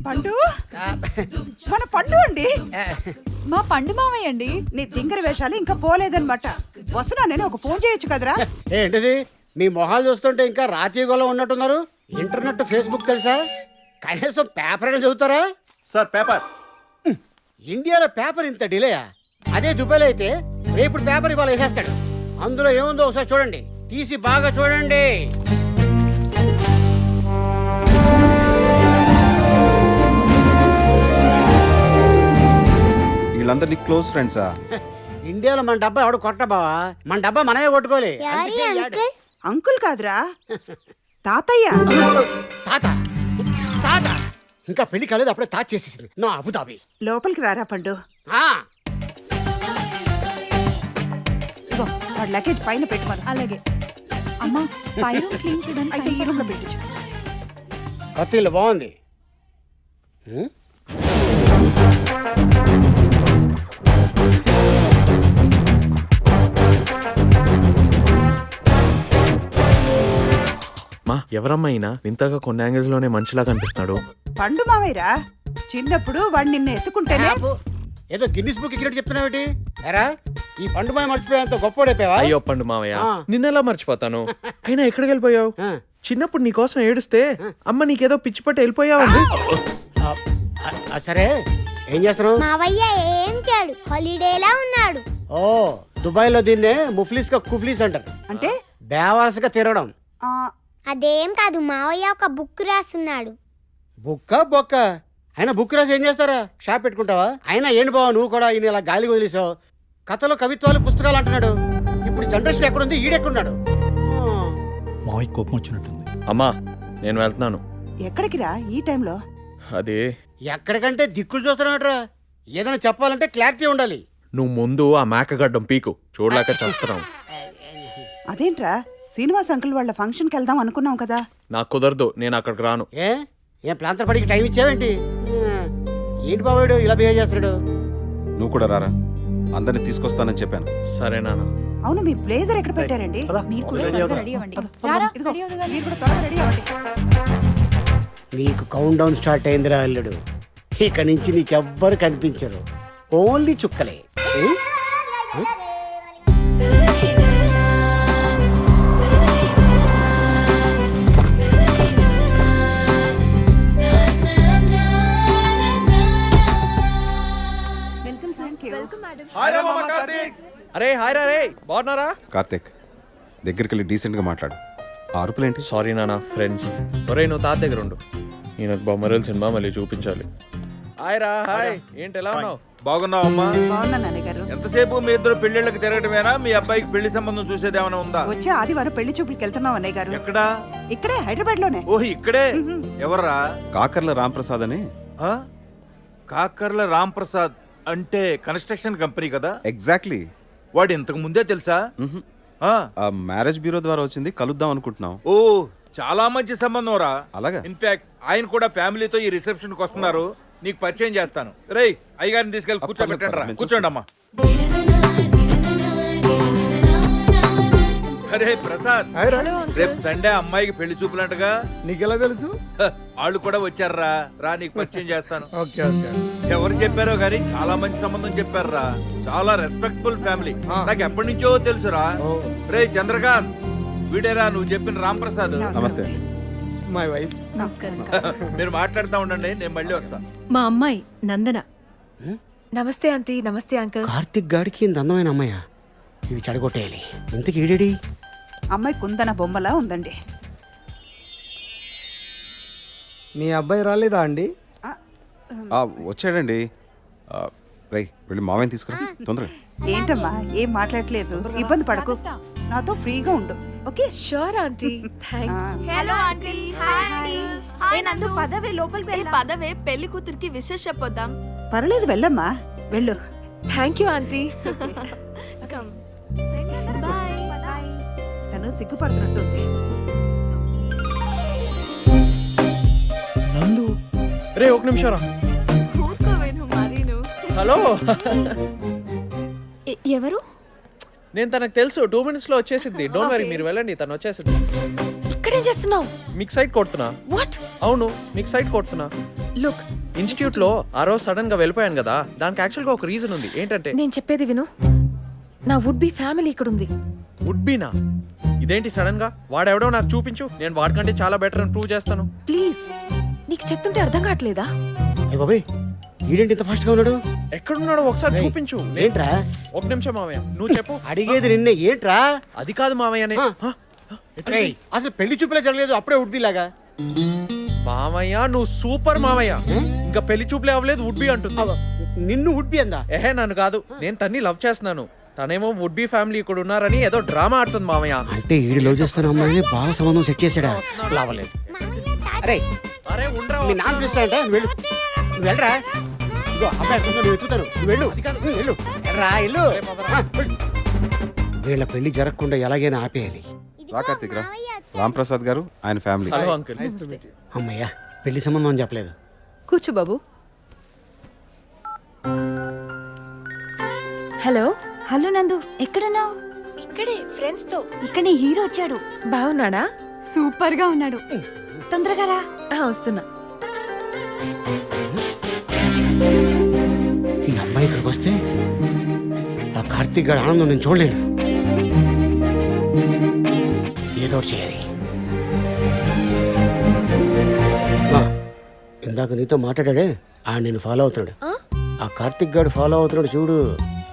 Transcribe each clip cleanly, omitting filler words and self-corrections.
పండు మన పండు అండి. మా పండు మావయ్య అండి. నీ తింగర వేషాలు ఇంకా పోలేదన్నమాట. వస్తున్నా నేను ఒక ఫోన్ చేయొచ్చు కదరా. ఏంటిది మీ మొహాలు చూస్తుంటే ఇంకా రాతీగోళం ఉన్నట్టున్నారు. ఇంటర్నెట్ ఫేస్బుక్ తెలుసా? కనీసం పేపర్ అయినా చదువుతారా? Sir paper. ఇండియాలో పేపర్ ఇంత డిలేయా? అదే దుబాయ్లో అయితే రేపు పేపర్ ఇవాళ వేసేస్తాడు. అందులో ఏముందో ఒకసారి చూడండి, తీసి బాగా చూడండి. వీళ్ళందరినీ క్లోజ్ ఫ్రెండ్సా? ఇండియాలో మన డబ్బా ఎవడు కొట్ట బావా, మన డబ్బా మనమే కొట్టుకోలే. అంకుల్ కాదురా, తాతయ్య. తాత తాత ఇంకా పెళ్లి కాలేదు, అప్పుడే తాత చేసేసింది నా అబుదాబి. లోపలికి రారా పండు. ఇగో వాడి లగేజ్ పైన పెట్టుకోను. అలాగే అమ్మా, పై రూమ్ క్లీన్ చేయడానికి అయితే ఈ రూమ్ లో పెట్టించు. కొత్త బాగుంది. మా ఎవరమ్మా అయినా వింతగా కొన్ని యాంగిల్స్ లోనే మనిషిలా కనిపిస్తున్నాడు. పండు మావయ్యరా, చిన్నప్పుడు వాడు నిన్ను ఎత్తుకుంటేనే. ఏదో గిన్నిస్ బుక్ ఎక్కినట్టు చెప్తున్నావేటి? ఎరా ఈ పండు మాయ మర్చిపోయేంత గొప్పోడైపోయావా? అయ్యో పండు మావయ్య, నిన్నెలా మర్చిపోతాను? అయినా ఎక్కడికి వెళ్ళిపోయావు? చిన్నప్పుడు నీ కోసం ఏడుస్తే అమ్మ నీకేదో పిచ్చి పట్టి వెళ్ళిపోయావు. సరే ఏం చేస్తున్నావు? మావయ్య ఏం చేయడు, హాలిడేలా ఉన్నాడు. ఓ దుబాయ్ లో దీన్నే ముఫ్లీస్ కా కుఫ్లీస్ అంటారు. అంటే బేవారసుగా తిరగడం. అదేం కాదు, మావయ్య ఒక బుక్ రాస్తున్నాడు. బుక్క బొక్క అయినా బుక్ రాసి ఏం చేస్తారా? షాప్ పెట్టుకుంటావా? అయినా ఏంటి బావా నువ్వు కూడా ఈయన ఇలా గాలి వదిలేసావు. కథలు కవిత్వాలు పుస్తకాలు అంటున్నాడు. ఇప్పుడు జనరేషన్ ఎక్కడుంది, ఈడెక్కడున్నాడు? మావయ్య కోపం వచ్చినట్టుంది. అమ్మా నేను వెళ్తున్నాను. ఎక్కడికి రా ఈ టైంలో? అది ఎక్కడికంటే దిక్కులు చూస్తున్నాడురా. ఏదైనా చెప్పాలంటే క్లారిటీ ఉండాలి. నువ్వు ముందు ఆ మేకగడ్డం పీకు, చూడలేక చేస్తున్నావు. అదేంట్రా, శ్రీనివాస్ అంకుల్ వాళ్ళ ఫంక్షన్కి వెళ్దాం అనుకున్నాం కదా. నాకు కుదరదు, నేను అక్కడికి రాను. ఏం ప్లాంతర్ పడికి టైం ఇచ్చావేంటి? ఏంటి బాబాడు ఇలా బిహేవ్ చేస్తున్నాడు? నువ్వు కూడా రారా, అందరిని తీసుకొస్తానని చెప్పాను. సరే నాన్న. అవును, మీ బ్లేజర్ ఎక్కడ పెట్టారండి? మీరు కూడా త్వరగా రెడీ అవ్వండి. రారా, ఇదిగో, రెడీ అవుదుగా. మీరు కూడా త్వరగా రెడీ అవ్వండి. నీకు కౌంట్ డౌన్ స్టార్ట్ అయిందిరా అల్లుడు. ఇక నుంచి నీకెవ్వరు కనిపించరు, ఓన్లీ చుక్కలే. అరే హాయ్ రా, రే బాగున్నారా? కార్తీక్ దగ్గరికి వెళ్ళి డీసెంట్ గా మాట్లాడు. ఆ అరుపులేంటి? సారీ నాన్న, ఫ్రెండ్స్. ఒరే నువ్వు తాత దగ్గర ఉండు, ఈయనకు బొమ్మరేల్ సినిమా మళ్ళీ చూపించాలి. హాయ్ రా, హాయ్. ఏంటి ఎలా ఉన్నావు? బాగున్నావు అమ్మా? బాగున్నా నాన్నగారు. ఎంతసేపు మీ ఇద్దరు పెళ్లిళ్ళకి తిరగటమేనా? మీ అబ్బాయికి పెళ్లి సంబంధం చూసేది ఏమైనా ఉందా? వచ్చే ఆదివారం పెళ్లి చూపులకి వెళ్తున్నాం అన్నయ్య గారు. ఎక్కడా? ఇక్కడే హైదరాబాద్ లోనే. ఓహ్ ఇక్కడే. ఎవర్రా? కాకర్ల రాంప్రసాద్ అని. ఆ? కాకర్ల రాంప్రసాద్ అంటే కన్స్ట్రక్షన్ కంపెనీ కదా? ఎగ్జాక్ట్లీ. వాడు ఇంతకు ముందే తెలుసా? ఆ మ్యారేజ్ బ్యూరో ద్వారా వచ్చింది, కలుద్దాం అనుకుంటున్నాం. ఓ చాలా మంచి సంబంధం రా. అలాగా? ఇన్ఫాక్ట్ ఆయన కూడా ఫ్యామిలీతో ఈ రిసెప్షన్ కి వస్తున్నారు. నీకు పరిచయం చేస్తాను. రేయ్ అయ్యగారిని తీసుకెళ్ళి కూర్చోబెట్టండి రా. కూర్చోండి అమ్మా. అరే ప్రసాద్, రేపు సండే అమ్మాయికి పెళ్లి చూపులంటగా? నీకెలా తెలుసు? వాళ్ళు కూడా వచ్చారా? రా నీకు పరిచయం చేస్తాను. ఎవరు చెప్పారో గానీ చాలా మంచి సంబంధం చెప్పారా. చాలా రెస్పెక్టబుల్ ఫ్యామిలీ. నాకు ఎప్పటి నుంచో తెలుసురా. రే చంద్రకాంత్, వీడేరా నువ్వు చెప్పిన రాంప్రసాద్. నమస్తే. My wife. మీరు మాట్లాడుతూ ఉండండి, నేను మళ్ళీ వస్తా. మా అమ్మాయి నందన. నమస్తే ఆంటీ. నమస్తే అంకుల్. కార్తిక్ గాడికి ఇంత అందమైన అమ్మాయ, ఇది చెడగొట్టేయాలి. ఇంతకి ఏడేడి? అమ్మాయి కుందన బొమ్మలా ఉందండి. మీ అబ్బాయి రాలేదా అండి? వచ్చాడండి. రై వెళ్ళి మావయ్యని తీసుకురా తొందరగా. ఏంటమ్మా ఏం మాట్లాడలేదు, ఇబ్బంది పడకు, నాతో ఫ్రీగా ఉండు. Okay? Sure aunty. Thanks. Hello aunty. Hi. ఏ నందు పదవే లోపలికి వెళ్ళి. పదవే పెళ్లి కూతురికి విషెస్ చెప్పొద్దాం. పర్లేదు, వెళ్ళమ్మా, వెళ్ళు. Thank you aunty. Come. By. తను సిగ్గుపడుతున్నట్టుంది. నందు. రే ఒక నిమిషం రా. కూర్చోవేను మరీను. హలో. ఎవరు? నేను తనకు తెలుసు 2 minutes లో వచ్చేసింది. డోంట్ వరీ, మీరు వెళ్ళండి, తను వచ్చేసింది. ఇక్కడేం చేస్తున్నావు? మీకు సైట్ కొడుతున్నా. వాట్? అవును, మీకు సైట్ కొడుతున్నా. లుక్, ఇన్స్టిట్యూట్ లో ఆ రోజు సడన్ గా వెళ్ళిపోయాను కదా, దానికి యాక్చువల్ గా ఒక రీజన్ ఉంది. ఏంటంటే నేను చెప్పేది విను. నా వుడ్ బి ఫ్యామిలీ ఇక్కడ ఉంది. వుడ్ బీనా? ఇదేంటి సడన్ గా? వాడెవడో నాకు చూపించు, నేను వాడికంటే చాలా బెటర్ అని ప్రూవ్ చేస్తాను. ప్లీజ్, నీకు చెప్తుంటే అర్థం కావట్లేదా? ఏ బాబాయ్, ఈడేంటి ఇంత ఫాస్ట్ గా ఉన్నాడు? ఎక్కడున్నాడో ఒకసారి చూపించు. ఏంట్రా? ఒక నిమిషం మామయ్య, నువ్వు చెప్పు. అడిగేది నిన్నే, ఏంట్రా? అది కాదు మామయ్యనే. రేయ్, అసలు పెళ్లి చూపులే జరగలేదు, అప్పుడే ఉడ్బీలాగా. మామయ్య నువ్వు సూపర్ మామయ్య. ఇంకా పెళ్లి చూపులే అవ్వలేదు, వుడ్ బి అంటుంది. నిన్ను ఉడ్బీ అందా? ఏహే నన్ను కాదు, నేను తన్ని లవ్ చేస్తున్నాను. తనేమో వుడ్ బి ఫ్యామిలీ ఇక్కడ ఉన్నారని ఏదో డ్రామా ఆడుతుంది మామయ్య. అంటే ఈడు లవ్ చేస్తున్న అమ్మాయిని బాగా సంబంధం సెట్ చేసాడా? లావలేదు. అరే అరే ఉండరా, మీ నాన్న పిలుస్తాడంట, నువ్వు వెళ్ళు. నువ్వు వెళ్ళరా. ఇదిగో అబ్బాయి ఎక్కడున్నాడో నువ్వు వెతుకుతాను, నువ్వు వెళ్ళు. అది కాదు, వెళ్ళు. వెళ్ళరా, వెళ్ళు. వెళ్ళు. వీళ్ళ పెళ్లి జరగకుండా ఎలాగైనా ఆపేయాలి. రా కార్తీక్ రా. రామ్ ప్రసాద్ గారు, ఆయన ఫ్యామిలీ. Hello uncle. అమ్మయ్యా, పెళ్లి సంబంధం అని చెప్పలేదు. కూర్చో బాబు. హలో. హలో నందు, ఎక్కడున్నావు? ఇక్కడే ఫ్రెండ్స్ తో. ఇక్కడే హీరో వచ్చాడు. బాగున్నాడా? సూపర్ గా ఉన్నాడు. తొందరగా రా. వస్తున్నా. ఈ అమ్మాయి ఇక్కడికి వస్తే ఆ కార్తీక్ గారి ఆనందం నేను చూడలేను. ఏదో ఒకటి చేయాలి. ఇందాక నీతో మాట్లాడాడే ఆ నేను ఫాలో అవుతున్నాడు. ఆ కార్తీక్ గారు ఫాలో అవుతున్నాడు చూడు.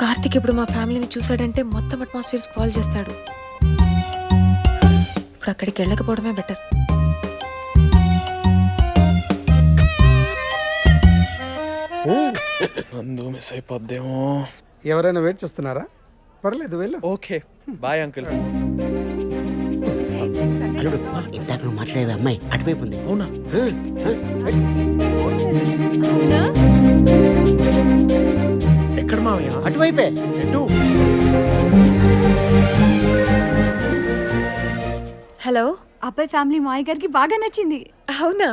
కార్తిక్ ఇప్పుడు మా ఫ్యామిలీని చూసాడంటే మొత్తం అట్మాస్ఫియర్ స్పాయిల్ చేస్తాడు. ఇప్పుడు అక్కడికి వెళ్ళకపోవడమే బెటర్. నందు మిస్ అయిపోద్దేమో. ఎవరైనా వెయిట్ చేస్తున్నారా? పర్లేదు, వెళ్ళు. Okay bye uncle. అల్లుడు, ఇందాక నువ్వు మాట్లాడేది అమ్మాయి అటువైపు ఉంది. అవునా? అవునా? ఎక్కడ మామయ్య? అటువైపే. ఎటు? హలో. అబ్బాయి ఫ్యామిలీ మాయ గారికి బాగా నచ్చింది. అవునా?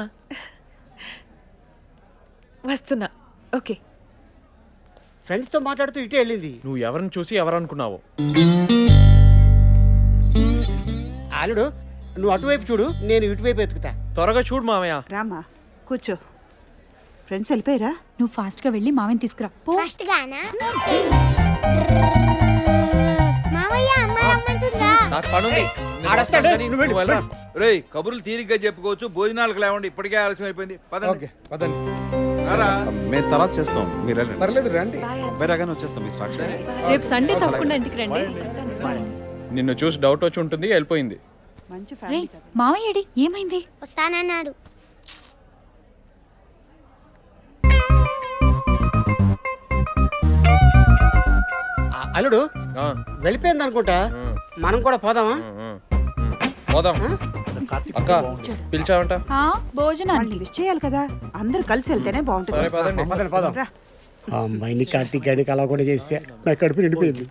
వస్తున్నా. ఓకే. ఫ్రెండ్స్ తో మాట్లాడుతూ ఇటే వెళ్ళింది. నువ్వు ఎవరిని చూసి ఎవరనుకున్నావు? అల్లుడు, నువ్వు అటువైపు చూడు, నేను ఇటువైపు ఎత్తుకుతా. త్వరగా చూడు మామయ్య. రామా, కూర్చో. ఫ్రెండ్స్ వెళ్ళిపోయారా? నువ్వు ఫాస్ట్ గా వెళ్ళి మావిని తీసుకురా. పో. ఫస్ట్ గానా? మావయ్య, అమ్మ రమ్మంటుందా? నాకు పనుంది. నేను ఆడొస్తాడు, వస్తాను కానీ నువ్వు వెళ్ళు. నువ్వు వెళ్ళరా. రేయ్, కబుర్లు తీరిగ్గా చెప్పుకోవచ్చు, భోజనాలకు లేవండి, ఇప్పటికే ఆలస్యం అయిపోయింది. పదండి. ఓకే, పదండి. రారా. మేము తర్వాత చేస్తాం, మీరు వెళ్ళండి. పర్లేదు, రండి. అబ్బాయి రాగానే వచ్చేస్తాం, మీరు స్టార్ట్ చేయండి. రేపు సండే తప్పకుండా ఇంటికి రండి. నిన్ను చూసి డౌట్ వచ్చి ఉంటుంది, వెళ్ళిపోయింది. మంచి రే ఫ్యామిలీ కదా. మావయ్యడి ఏమైంది? వస్తానన్నాడు. అల్లుడు ఆ, వెళ్ళిపోయింది అనుకుంటా. మనం కూడా పోదామా? పోదాం. అక్క పిలిచావంట? ఆ, భోజనానికి. వాళ్ళని విష్ చేయాలి కదా, అందరూ కలిసి వెళ్తేనే సరే బాగుంటుంది. పదండి. పదండి, పోదాం. రా. ఆ అమ్మాయిని కార్తీక్ గారికి అలా కూడా చేసా, నా కడుపు నిండిపోయింది.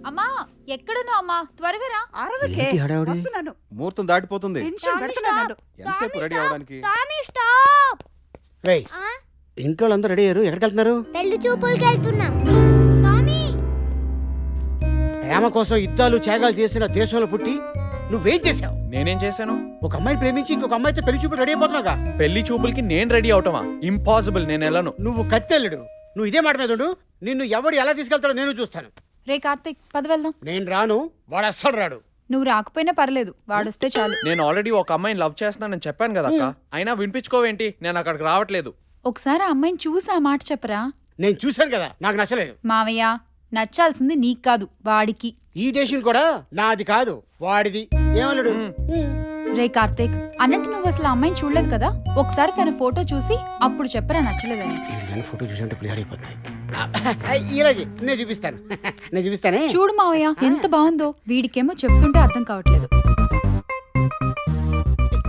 అమ్మా ఎక్కడున్నావు అమ్మా? త్వరగా రా. అరవకే, ఏంటి హడావుడి? వస్తున్నాను. ముహూర్తం దాటిపోతుంది. టెన్షన్ పెడుతున్నాడు. ఎంతసేపు రెడీ అవడానికి? Tommy stop. రేయ్, ఇంట్లో వాళ్ళందరూ రెడీ అయ్యారు, ఎక్కడికి వెళ్తున్నారు? పెళ్లి చూపులకి వెళ్తున్నాం. టామీ, ప్రేమ కోసం యుద్ధాలు త్యాగాలు చేసిన దేశంలో పుట్టి నువ్వేం చేసావు? నేనేం చేశాను? ఒక అమ్మాయిని ప్రేమించి ఇంకొక అమ్మాయితో పెళ్లి చూపులు రెడీ అయిపోతున్నాగా. పెళ్లి చూపులకి నేను రెడీ అవటమా? ఇంపాసిబుల్, నేను వెళ్ళను. నువ్వు కత్తెల్లుడు, నువ్వు ఇదే మాట మీద ఉండు. నిన్ను ఎవడు ఎలా తీసుకెళ్తాడో నేను చూస్తాను. రే కార్తిక్, పద వెళ్దాం. నేను రాను, వాడు అస్సలు రాడు. నువ్వు రాకపోయినా పర్లేదు, వాడొస్తే చాలు. నేను ఆల్రెడీ ఒక అమ్మాయిని లవ్ చేస్తున్నానని చెప్పాను కదా అక్క. అయినా వినిపించుకోవేంటి? నేను అక్కడికి రావట్లేదు. ఒకసారి ఆ అమ్మాయిని చూసి ఆ మాట చెప్పరా. నేను చూశాను కదా, నాకు నచ్చలేదు. మావయ్య, నచ్చాల్సింది నీకు కాదు, వాడికి. ఈ డేషన్ కూడా నాది కాదు, వాడిది. ఏమన్నాడు? రే కార్తిక్, అన్నట్టు నువ్వు అసలు ఆ అమ్మాయిని చూడలేదు కదా, ఒకసారి తన ఫోటో చూసి అప్పుడు చెప్పరా నచ్చలేదని. నేను ఫోటో చూసంటే క్లియర్ అయిపోతాయి. ఇలాగే నేను చూపిస్తాను. నేను చూపిస్తానే. చూడు మావయ్య, ఎంత బాగుందో. వీడికేమో చెప్తుంటే అర్థం కావట్లేదు.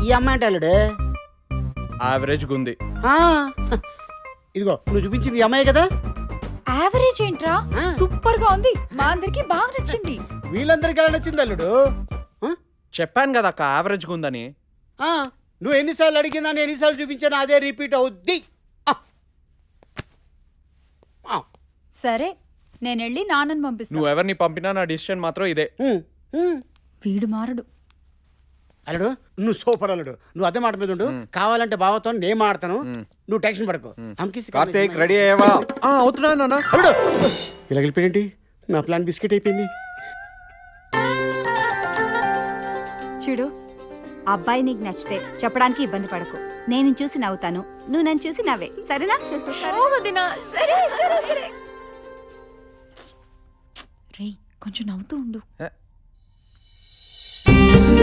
ఈ అమ్మాయి అంటే అల్లుడు. యావరేజ్ గుంది. ఆ, ఇదిగో నువ్వు చూపించింది ఈ అమ్మాయి కదా. యావరేజ్ ఏంట్రా, సూపర్ గా ఉంది. మా అందరికి బాగా నచ్చింది. వీళ్ళందరికీ ఎలా నచ్చింది అల్లుడు? ఆ? చెప్పాను కదా అక్క, యావరేజ్ గుందని. ఆ, నువ్వు ఎన్నిసార్లు అడిగిందా, నేను ఎన్నిసార్లు చూపించాను, అదే రిపీట్ అవుద్ది. సరే నేను వెళ్ళి నాన్నని పంపిస్తా. నువ్వు ఎవరిని పంపినా నా డిసిషన్ మాత్రం ఇదే. వీడు మారడు. అల్లుడు నువ్వు సూపర్ అల్లుడు. నువ్వు అదే మాట మీద ఉండు. కావాలంటే బావతో నేను మాడతాను. నువ్వు టెన్షన్ పడకు. అమ్కిసి కార్తీక్ రెడీ అయ్యావా? అవుతున్నా నాన్న. అల్లుడు ఇలా వెళ్ళిపోయింది. నా ప్లాన్ బిస్కెట్ అయిపోయింది. చూడు, అబ్బాయి నీకు నచ్చితే చెప్పడానికి ఇబ్బంది పడకు. నేను చూసి నవ్వుతాను, నువ్వు నన్ను చూసి నవ్వే, సరేనా? రేయ్ కొంచెం నవ్వుతూ ఉండు.